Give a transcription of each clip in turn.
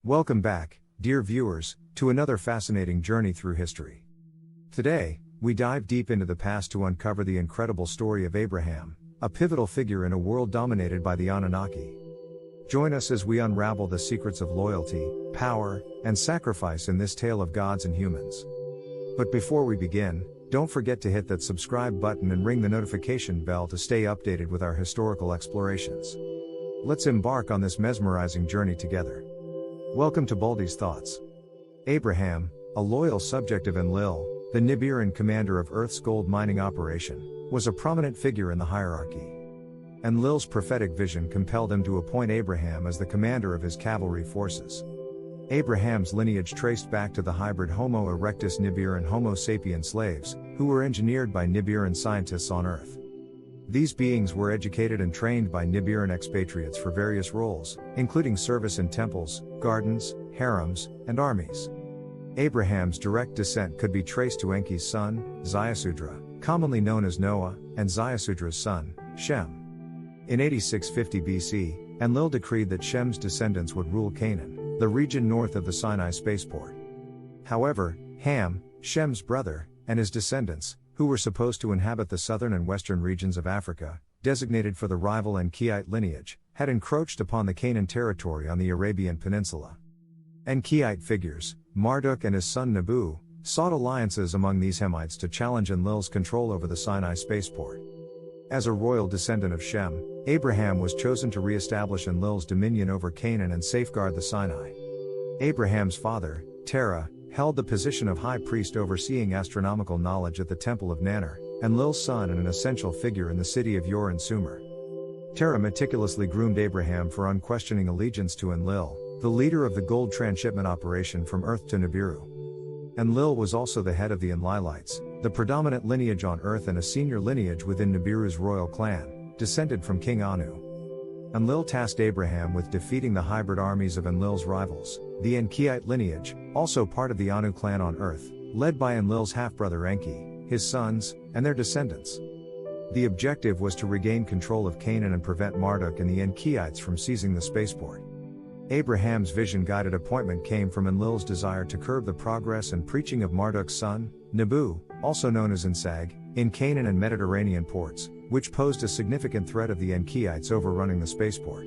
Welcome back, dear viewers, to another fascinating journey through history. Today, we dive deep into the past to uncover the incredible story of Abraham, a pivotal figure in a world dominated by the Anunnaki. Join us as we unravel the secrets of loyalty, power, and sacrifice in this tale of gods and humans. But before we begin, don't forget to hit that subscribe button and ring the notification bell to stay updated with our historical explorations. Let's embark on this mesmerizing journey together. Welcome to Baldy's Thoughts. Abraham, a loyal subject of Enlil, the Nibiran commander of Earth's gold mining operation, was a prominent figure in the hierarchy. Enlil's prophetic vision compelled him to appoint Abraham as the commander of his cavalry forces. Abraham's lineage traced back to the hybrid Homo erectus Nibiran Homo sapien slaves, who were engineered by Nibiran scientists on Earth. These beings were educated and trained by Nibiran expatriates for various roles, including service in temples, gardens, harems, and armies. Abraham's direct descent could be traced to Enki's son, Ziusudra, commonly known as Noah, and Ziusudra's son, Shem. In 8650 BC, Enlil decreed that Shem's descendants would rule Canaan, the region north of the Sinai spaceport. However, Ham, Shem's brother, and his descendants, who were supposed to inhabit the southern and western regions of Africa, designated for the rival Enkite lineage, had encroached upon the Canaan territory on the Arabian Peninsula. Enkite figures, Marduk and his son Nabu, sought alliances among these Hamites to challenge Enlil's control over the Sinai spaceport. As a royal descendant of Shem, Abraham was chosen to re-establish Enlil's dominion over Canaan and safeguard the Sinai. Abraham's father, Terah, held the position of high priest overseeing astronomical knowledge at the Temple of Nannar, Enlil's son and an essential figure in the city of Ur and Sumer. Terah meticulously groomed Abraham for unquestioning allegiance to Enlil, the leader of the gold transshipment operation from Earth to Nibiru. Enlil was also the head of the Enlilites, the predominant lineage on Earth and a senior lineage within Nibiru's royal clan, descended from King Anu. Enlil tasked Abraham with defeating the hybrid armies of Enlil's rivals, the Enkite lineage, also part of the Anu clan on Earth, led by Enlil's half-brother Enki, his sons, and their descendants. The objective was to regain control of Canaan and prevent Marduk and the Enkiites from seizing the spaceport. Abraham's vision-guided appointment came from Enlil's desire to curb the progress and preaching of Marduk's son, Nabu, also known as Ensag, in Canaan and Mediterranean ports, which posed a significant threat of the Enkiites overrunning the spaceport.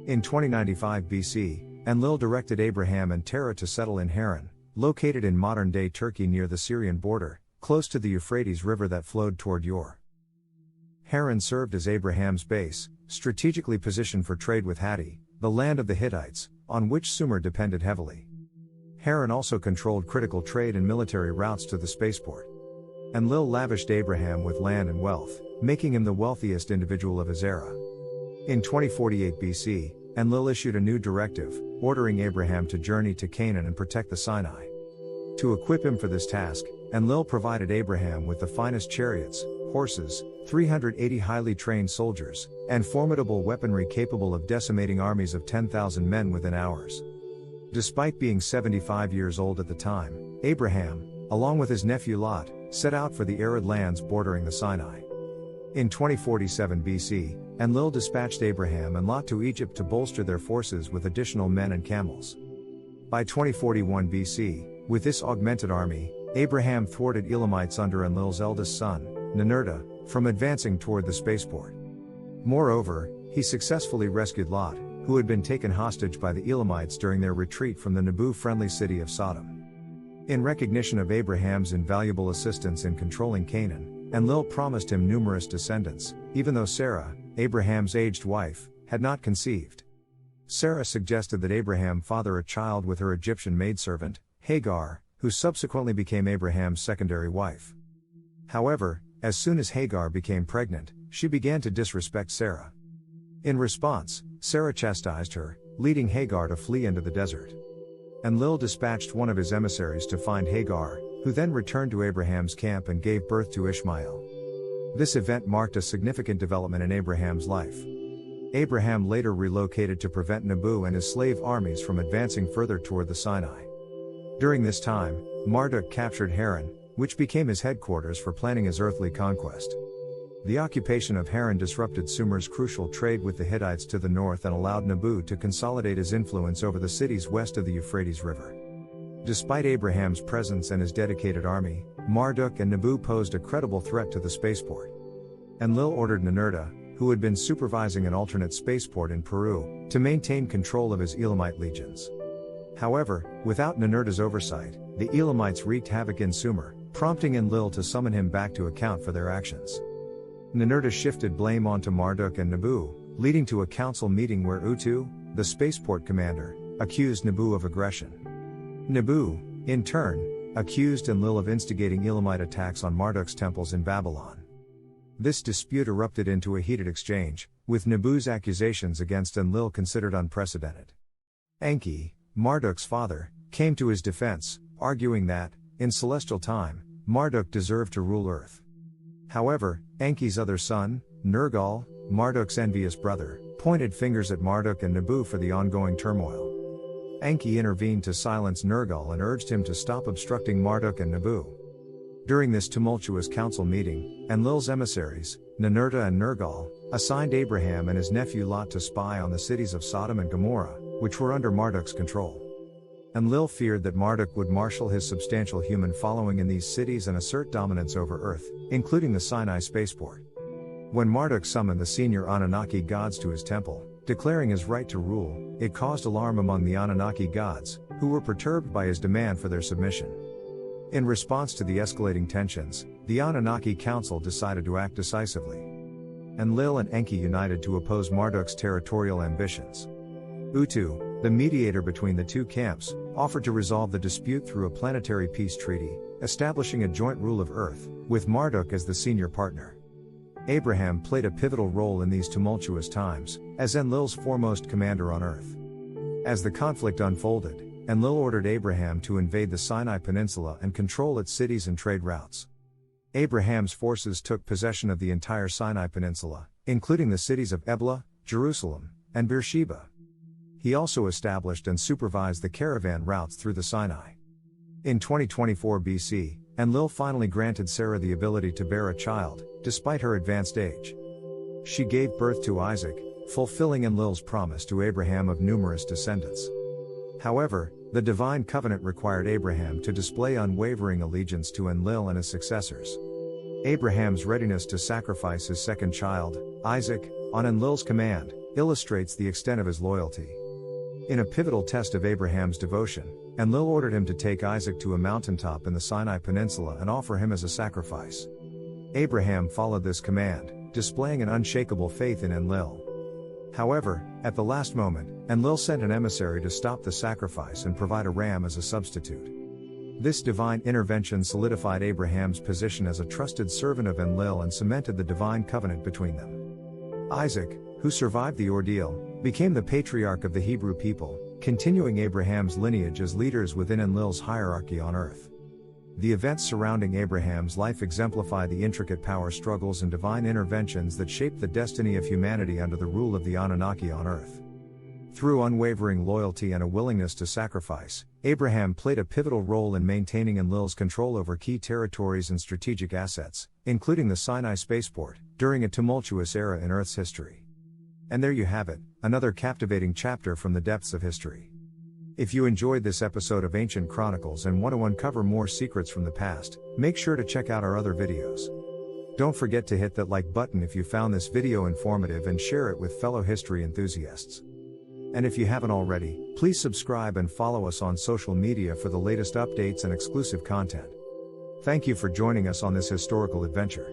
In 2095 BC, Enlil directed Abraham and Terah to settle in Haran, located in modern-day Turkey near the Syrian border, close to the Euphrates River that flowed toward Ur. Haran served as Abraham's base, strategically positioned for trade with Hatti, the land of the Hittites, on which Sumer depended heavily. Haran also controlled critical trade and military routes to the spaceport. Enlil lavished Abraham with land and wealth, making him the wealthiest individual of his era. In 2048 BC, Enlil issued a new directive, ordering Abraham to journey to Canaan and protect the Sinai. To equip him for this task, Enlil provided Abraham with the finest chariots, horses, 380 highly trained soldiers, and formidable weaponry capable of decimating armies of 10,000 men within hours. Despite being 75 years old at the time, Abraham, along with his nephew Lot, set out for the arid lands bordering the Sinai. In 2047 BC, Enlil dispatched Abraham and Lot to Egypt to bolster their forces with additional men and camels. By 2041 BC, with this augmented army, Abraham thwarted Elamites under Enlil's eldest son, Ninurta, from advancing toward the spaceport. Moreover, he successfully rescued Lot, who had been taken hostage by the Elamites during their retreat from the Nabu-friendly city of Sodom. In recognition of Abraham's invaluable assistance in controlling Canaan, Enlil promised him numerous descendants, even though Sarah, Abraham's aged wife, had not conceived. Sarah suggested that Abraham father a child with her Egyptian maidservant, Hagar, who subsequently became Abraham's secondary wife. However, as soon as Hagar became pregnant, she began to disrespect Sarah. In response, Sarah chastised her, leading Hagar to flee into the desert. Enlil dispatched one of his emissaries to find Hagar, who then returned to Abraham's camp and gave birth to Ishmael. This event marked a significant development in Abraham's life. Abraham later relocated to prevent Nabu and his slave armies from advancing further toward the Sinai. During this time, Marduk captured Haran, which became his headquarters for planning his earthly conquest. The occupation of Haran disrupted Sumer's crucial trade with the Hittites to the north and allowed Nabu to consolidate his influence over the cities west of the Euphrates River. Despite Abraham's presence and his dedicated army, Marduk and Nabu posed a credible threat to the spaceport. Enlil ordered Ninurta, who had been supervising an alternate spaceport in Peru, to maintain control of his Elamite legions. However, without Ninurta's oversight, the Elamites wreaked havoc in Sumer, prompting Enlil to summon him back to account for their actions. Ninurta shifted blame onto Marduk and Nabu, leading to a council meeting where Utu, the spaceport commander, accused Nabu of aggression. Nabu, in turn, accused Enlil of instigating Elamite attacks on Marduk's temples in Babylon. This dispute erupted into a heated exchange, with Nabu's accusations against Enlil considered unprecedented. Enki, Marduk's father, came to his defense, arguing that, in celestial time, Marduk deserved to rule Earth. However, Enki's other son, Nergal, Marduk's envious brother, pointed fingers at Marduk and Nabu for the ongoing turmoil. Enki intervened to silence Nergal and urged him to stop obstructing Marduk and Nabu. During this tumultuous council meeting, Enlil's emissaries, Ninurta and Nergal, assigned Abraham and his nephew Lot to spy on the cities of Sodom and Gomorrah, which were under Marduk's control. Enlil feared that Marduk would marshal his substantial human following in these cities and assert dominance over Earth, including the Sinai spaceport. When Marduk summoned the senior Anunnaki gods to his temple, declaring his right to rule, it caused alarm among the Anunnaki gods, who were perturbed by his demand for their submission. In response to the escalating tensions, the Anunnaki Council decided to act decisively. Enlil and Enki united to oppose Marduk's territorial ambitions. Utu, the mediator between the two camps, offered to resolve the dispute through a planetary peace treaty, establishing a joint rule of Earth, with Marduk as the senior partner. Abraham played a pivotal role in these tumultuous times, as Enlil's foremost commander on Earth. As the conflict unfolded, Enlil ordered Abraham to invade the Sinai Peninsula and control its cities and trade routes. Abraham's forces took possession of the entire Sinai Peninsula, including the cities of Ebla, Jerusalem, and Beersheba. He also established and supervised the caravan routes through the Sinai. In 2024 BC, Enlil finally granted Sarah the ability to bear a child, despite her advanced age. She gave birth to Isaac, fulfilling Enlil's promise to Abraham of numerous descendants. However, the divine covenant required Abraham to display unwavering allegiance to Enlil and his successors. Abraham's readiness to sacrifice his second child, Isaac, on Enlil's command, illustrates the extent of his loyalty. In a pivotal test of Abraham's devotion, Enlil ordered him to take Isaac to a mountaintop in the Sinai Peninsula and offer him as a sacrifice. Abraham followed this command, displaying an unshakable faith in Enlil. However, at the last moment, Enlil sent an emissary to stop the sacrifice and provide a ram as a substitute. This divine intervention solidified Abraham's position as a trusted servant of Enlil and cemented the divine covenant between them. Isaac, who survived the ordeal, became the patriarch of the Hebrew people, continuing Abraham's lineage as leaders within Enlil's hierarchy on Earth. The events surrounding Abraham's life exemplify the intricate power struggles and divine interventions that shaped the destiny of humanity under the rule of the Anunnaki on Earth. Through unwavering loyalty and a willingness to sacrifice, Abraham played a pivotal role in maintaining Enlil's control over key territories and strategic assets, including the Sinai spaceport, during a tumultuous era in Earth's history. And there you have it, another captivating chapter from the depths of history. If you enjoyed this episode of Ancient Chronicles and want to uncover more secrets from the past, make sure to check out our other videos. Don't forget to hit that like button if you found this video informative and share it with fellow history enthusiasts. And if you haven't already, please subscribe and follow us on social media for the latest updates and exclusive content. Thank you for joining us on this historical adventure.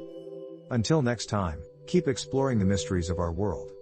Until next time, keep exploring the mysteries of our world.